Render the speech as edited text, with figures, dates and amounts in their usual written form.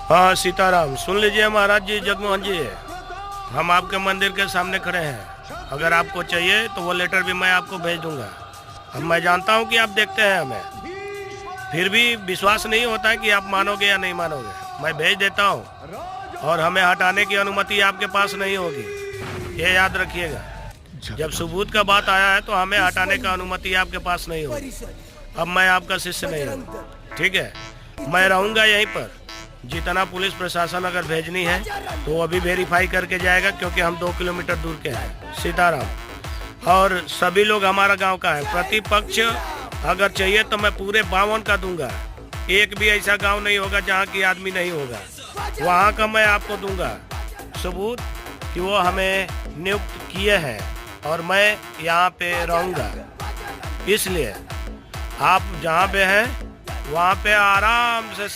हाँ सीताराम, सुन लीजिए महाराज जी, जगमोहन जी, हम आपके मंदिर के सामने खड़े हैं। अगर आपको चाहिए तो वो लेटर भी मैं आपको भेज दूंगा। अब मैं जानता हूँ कि आप देखते हैं हमें, फिर भी विश्वास नहीं होता है कि आप मानोगे या नहीं मानोगे। मैं भेज देता हूँ और हमें हटाने की अनुमति आपके पास नहीं होगी, ये याद रखिएगा। जब सबूत का बात आया है तो हमें हटाने का अनुमति आपके पास नहीं होगी। अब मैं आपका शिष्य नहीं हूँ, ठीक है। मैं रहूँगा यहीं पर। जितना पुलिस प्रशासन अगर भेजनी है तो वो अभी वेरीफाई करके जाएगा, क्योंकि हम 2 किलोमीटर दूर के हैं। सीताराम। और सभी लोग हमारा गांव का है। प्रतिपक्ष अगर चाहिए तो मैं पूरे 52 का दूंगा। एक भी ऐसा गांव नहीं होगा जहां की आदमी नहीं होगा, वहां का मैं आपको दूंगा सबूत कि वो हमें नियुक्त किए हैं और मैं यहाँ पे रहूँगा। इसलिए आप जहाँ पे हैं वहाँ पे आराम से